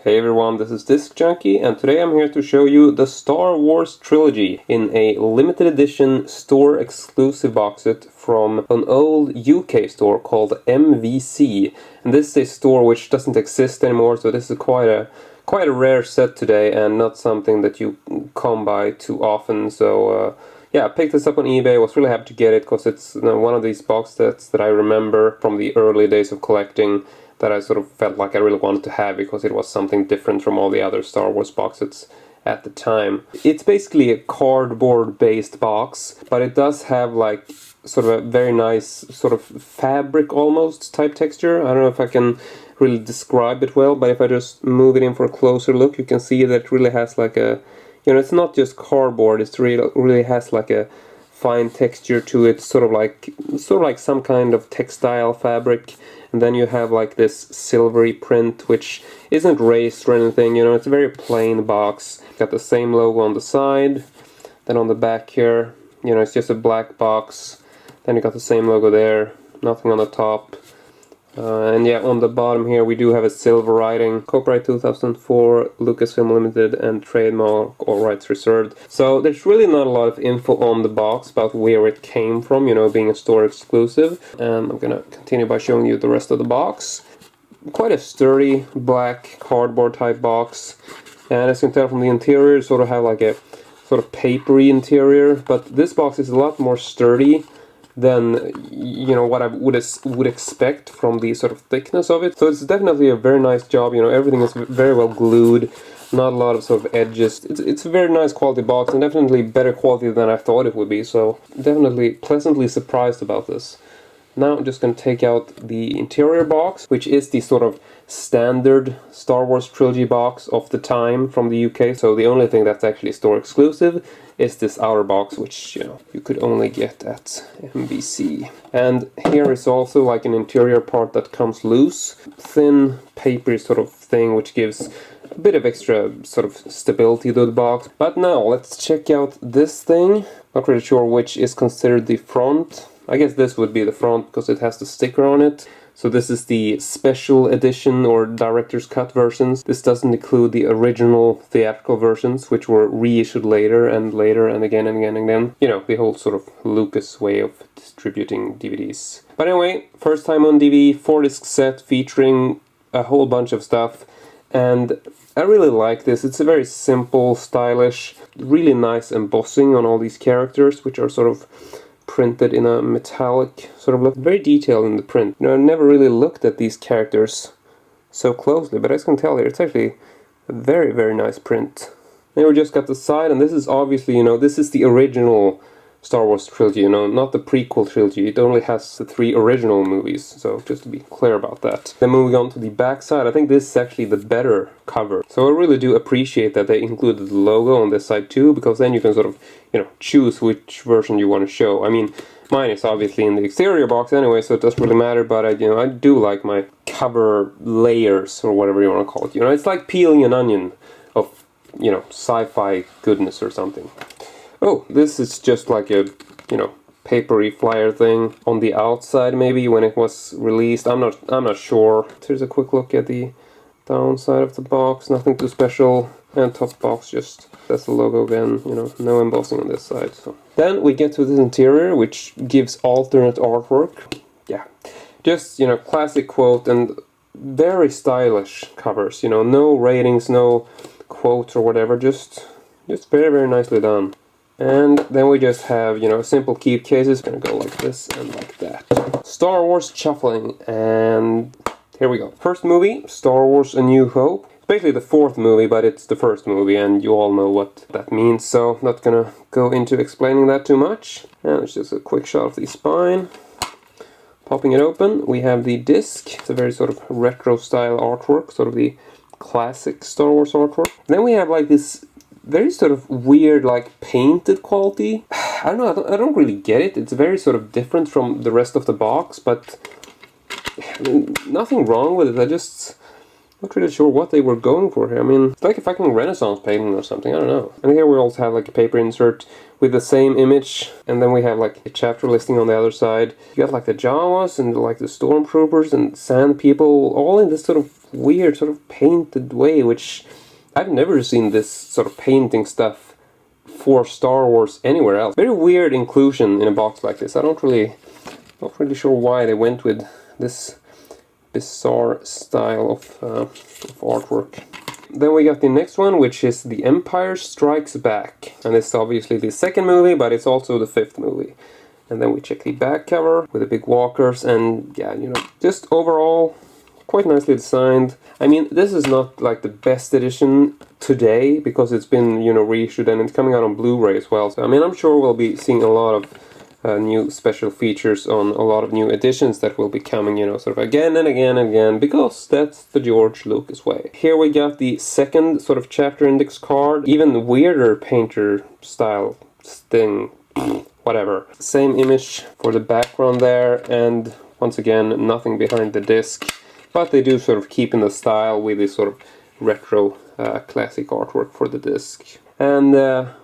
Hey everyone, this is Disc Junkie, and today I'm here to show you the Star Wars Trilogy in a limited edition store exclusive box set from an old UK store called MVC. And this is a store which doesn't exist anymore, so this is quite a rare set today and not something that you come by too often. So yeah, I picked this up on eBay. I was really happy to get it because it's one of these box sets that I remember from the early days of collecting, that I sort of felt like I really wanted to have because it was something different from all the other Star Wars boxes at the time. It's basically a cardboard based box, but it does have like sort of a very nice sort of fabric almost type texture. I don't know if I can really describe it well, but if I just move it in for a closer look, you can see that it really has like a, it's not just cardboard, it really has like a fine texture to it, sort of like some kind of textile fabric. And then you have like this silvery print, which isn't raised or anything, it's a very plain box. Got the same logo on the side, then on the back here, it's just a black box. Then you got the same logo there, nothing on the top. And yeah, on the bottom here we do have a silver writing, copyright 2004, Lucasfilm Limited, and trademark, all rights reserved. So there's really not a lot of info on the box about where it came from, being a store exclusive. And I'm gonna continue by showing you the rest of the box. Quite a sturdy black cardboard type box, and as you can tell from the interior, it sort of have like a sort of papery interior, but this box is a lot more sturdy than what I would expect from the sort of thickness of it. So it's definitely a very nice job. Everything is very well glued, not a lot of sort of edges. It's a very nice quality box, and definitely better quality than I thought it would be. So definitely pleasantly surprised about this. Now I'm just going to take out the interior box, which is the sort of standard Star Wars Trilogy box of the time from the UK. So the only thing that's actually store exclusive is this outer box, which you could only get at MVC. And here is also like an interior part that comes loose, thin papery sort of thing, which gives a bit of extra sort of stability to the box. But now let's check out this thing. Not really sure which is considered the front. I guess this would be the front because it has the sticker on it. So this is the special edition or director's cut versions. This doesn't include the original theatrical versions, which were reissued later and again and again and again. The whole sort of Lucas way of distributing DVDs. But anyway, first time on DVD, 4-disc set featuring a whole bunch of stuff. And I really like this. It's a very simple, stylish, really nice embossing on all these characters, which are sort of printed in a metallic sort of look. Very detailed in the print. I never really looked at these characters so closely, but as you can tell here, it's actually a very, very nice print. Then we just got the side, and this is obviously, this is the original Star Wars trilogy, not the prequel trilogy. It only has the 3 original movies, so just to be clear about that. Then moving on to the back side, I think this is actually the better cover. So I really do appreciate that they included the logo on this side too, because then you can sort of, choose which version you want to show. I mean, mine is obviously in the exterior box anyway, so it doesn't really matter, but I do like my cover layers, or whatever you want to call it. It's like peeling an onion of, sci-fi goodness or something. Oh, this is just like a, papery flyer thing on the outside maybe when it was released. I'm not sure. Here's a quick look at the downside of the box. Nothing too special. And top box, just that's the logo again. No embossing on this side. So then we get to this interior, which gives alternate artwork. Yeah, just classic quote and very stylish covers. No ratings, no quotes or whatever. Just very, very nicely done. And then we just have, simple keep cases. Gonna go like this and like that. Star Wars shuffling, and here we go. First movie, Star Wars A New Hope. It's basically the 4th movie, but it's the first movie, and you all know what that means, so not gonna go into explaining that too much. And it's just a quick shot of the spine. Popping it open, we have the disc. It's a very sort of retro style artwork, sort of the classic Star Wars artwork. And then we have like this very sort of weird, like, painted quality. I don't know, I don't really get it. It's very sort of different from the rest of the box, but nothing wrong with it. Not really sure what they were going for here. I mean, it's like a fucking Renaissance painting or something, I don't know. And here we also have like a paper insert with the same image, and then we have like a chapter listing on the other side. You got like the Jawas and like the stormtroopers and sand people, all in this sort of weird sort of painted way, which I've never seen this sort of painting stuff for Star Wars anywhere else. Very weird inclusion in a box like this. Not really sure why they went with this bizarre style of artwork. Then we got the next one, which is The Empire Strikes Back. And it's obviously the second movie, but it's also the fifth movie. And then we check the back cover with the big walkers, and yeah, you know, just overall quite nicely designed. I mean, this is not like the best edition today, because it's been, you know, reissued and it's coming out on Blu-ray as well. So, I mean, I'm sure we'll be seeing a lot of new special features on a lot of new editions that will be coming, you know, sort of again and again and again, because that's the George Lucas way. Here we got the second sort of chapter index card, even weirder painter style thing, whatever. Same image for the background there, and once again, nothing behind the disc, but they do sort of keep in the style with this sort of retro classic artwork for the disc. And,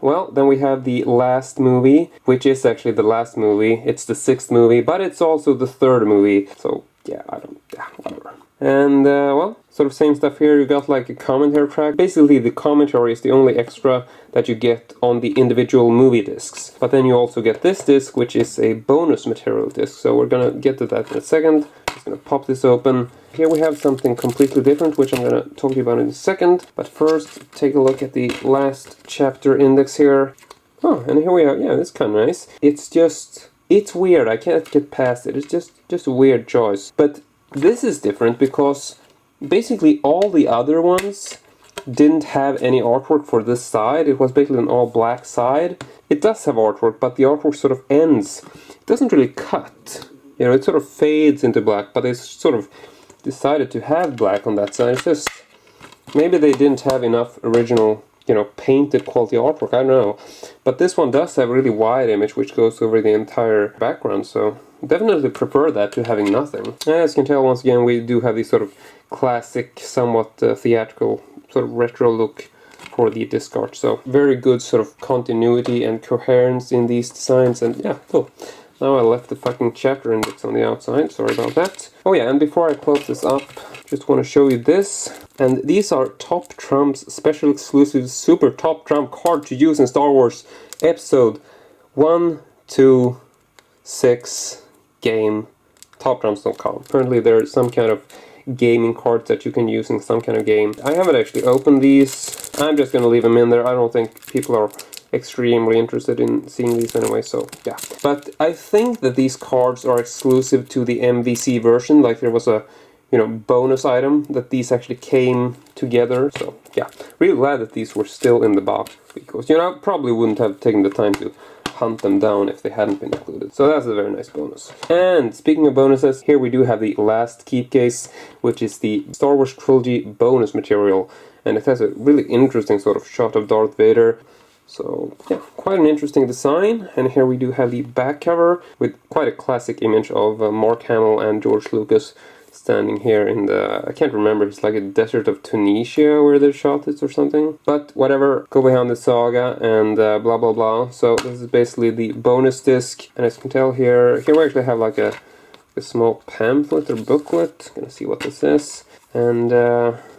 well, then we have the last movie, which is actually the last movie. It's the sixth movie, but it's also the third movie. So, yeah, whatever. And, well, sort of same stuff here. You got like a commentary track. Basically, the commentary is the only extra that you get on the individual movie discs. But then you also get this disc, which is a bonus material disc. So we're gonna get to that in a second. Just gonna pop this open. Here we have something completely different, which I'm gonna talk to you about in a second. But first, take a look at the last chapter index here. Oh, and here we are. Yeah, it's kind of nice. It's weird. I can't get past it. It's just a weird choice. But this is different because basically all the other ones didn't have any artwork for this side. It was basically an all black side. It does have artwork, but the artwork sort of ends. It doesn't really cut. You know, it sort of fades into black, but they sort of decided to have black on that side. It's just, maybe they didn't have enough original, you know, painted quality artwork, I don't know. But this one does have a really wide image, which goes over the entire background, so definitely prefer that to having nothing. As you can tell, once again, we do have this sort of classic, somewhat theatrical, sort of retro look for the disc art. So very good sort of continuity and coherence in these designs, and yeah, cool. Now I left the fucking chapter index on the outside, sorry about that. Oh yeah, and before I close this up, just want to show you this. And these are Top Trump's special exclusive Super Top Trump card to use in Star Wars Episode 1, 2, 6 game, toptrumps.com. Apparently there's some kind of gaming cards that you can use in some kind of game. I haven't actually opened these. I'm just going to leave them in there. I don't think people are extremely interested in seeing these anyway, so yeah. But I think that these cards are exclusive to the MVC version, like there was a, you know, bonus item that these actually came together, so yeah. Really glad that these were still in the box, because, you know, I probably wouldn't have taken the time to hunt them down if they hadn't been included. So that's a very nice bonus. And speaking of bonuses, here we do have the last keep case, which is the Star Wars Trilogy bonus material, and it has a really interesting sort of shot of Darth Vader. So yeah, quite an interesting design. And here we do have the back cover with quite a classic image of Mark Hamill and George Lucas standing here in the, I can't remember, it's like a desert of Tunisia where they shot it or something. But whatever, go behind the saga and blah blah blah. So this is basically the bonus disc, and as you can tell here we actually have like a small pamphlet or booklet. Gonna see what this is. And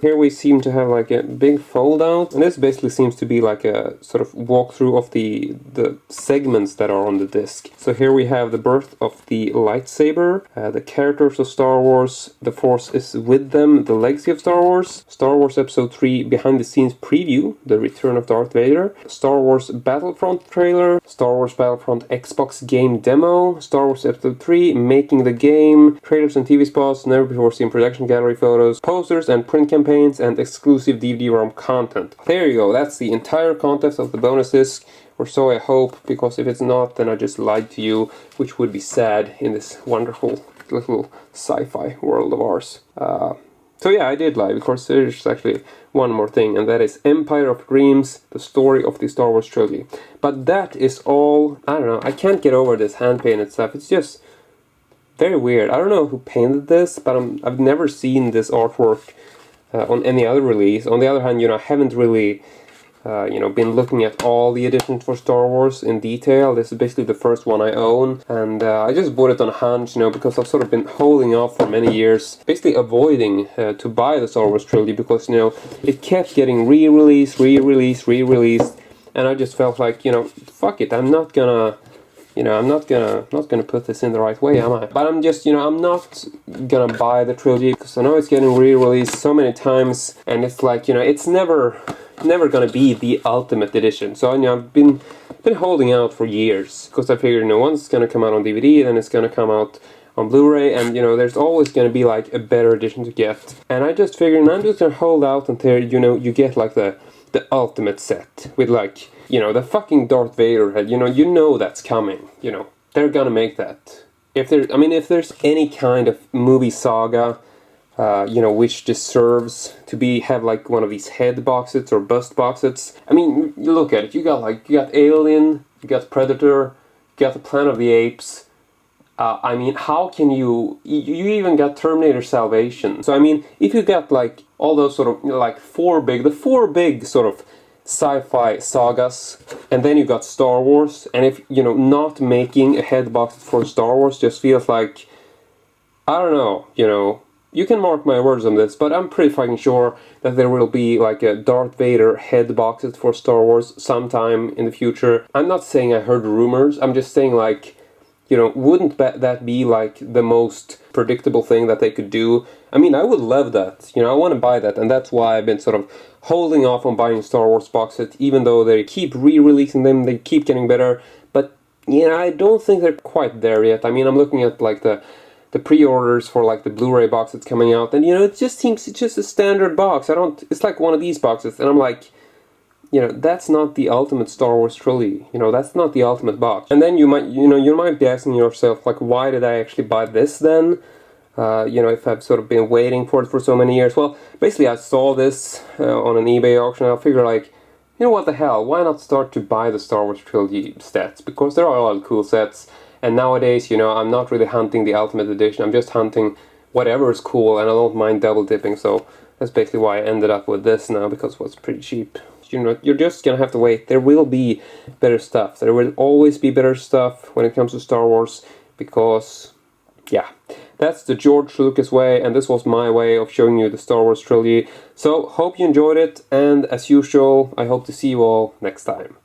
here we seem to have like a big fold out, and this basically seems to be like a sort of walkthrough of the segments that are on the disc. So here we have the birth of the lightsaber, the characters of Star Wars, the Force is with them, the legacy of Star Wars Episode 3 behind the scenes preview, the return of Darth Vader, Star Wars Battlefront trailer, Star Wars Battlefront Xbox game demo, Star Wars Episode 3 making the game, trailers and TV spots, never before seen production gallery photos, posters and print campaigns, and exclusive DVD-ROM content. There you go, that's the entire content of the bonus disc, or so I hope, because if it's not, then I just lied to you, which would be sad in this wonderful little sci-fi world of ours. So yeah, I did lie, because there's actually one more thing, and that is Empire of Dreams, the story of the Star Wars trilogy. But that is all, I don't know, I can't get over this hand-painted stuff. It's just very weird. I don't know who painted this, but I've never seen this artwork on any other release. On the other hand, you know, I haven't really been looking at all the editions for Star Wars in detail. This is basically the first one I own, and I just bought it on a hunch, because I've sort of been holding off for many years, basically avoiding to buy the Star Wars trilogy because, it kept getting re-released, and I just felt like, fuck it, I'm not gonna put this in the right way, am I? But I'm just, I'm not gonna buy the trilogy because I know it's getting re-released so many times, and it's like, it's never gonna be the ultimate edition. So I've been holding out for years because I figured, once it's gonna come out on DVD, then it's gonna come out on Blu-ray, and there's always gonna be like a better edition to get. And I just figured I'm just gonna hold out until you get like the ultimate set with like the fucking Darth Vader head. That's coming. They're gonna make that. If there's any kind of movie saga which deserves to have like one of these head box sets or bust box sets. You look at it, you got Alien, you got Predator, you got the Planet of the Apes. How can you even got Terminator Salvation. So if you got like all those sort of like the four big sort of sci-fi sagas, and then you got Star Wars, and if not making a head box for Star Wars just feels like, I don't know, you can mark my words on this, but I'm pretty fucking sure that there will be like a Darth Vader head boxes for Star Wars sometime in the future. I'm not saying I heard rumors, I'm just saying like, wouldn't that be like the most predictable thing that they could do? I would love that. I want to buy that, and that's why I've been sort of holding off on buying Star Wars box sets, even though they keep re-releasing them, they keep getting better. But, I don't think they're quite there yet. I'm looking at like the pre-orders for like the Blu-ray box that's coming out, and it just seems it's just a standard box. It's like one of these boxes, and I'm like, that's not the ultimate Star Wars trilogy. That's not the ultimate box. And then you might be asking yourself, like, why did I actually buy this then? If I've sort of been waiting for it for so many years. Well, basically I saw this on an eBay auction, and I figured like, what the hell, why not start to buy the Star Wars trilogy sets? Because there are a lot of cool sets, and nowadays, I'm not really hunting the ultimate edition, I'm just hunting whatever is cool, and I don't mind double dipping, so that's basically why I ended up with this now, because it was pretty cheap. You're just gonna have to wait. There will be better stuff. There will always be better stuff when it comes to Star Wars, because, yeah, that's the George Lucas way, and this was my way of showing you the Star Wars trilogy. So, hope you enjoyed it, and as usual, I hope to see you all next time.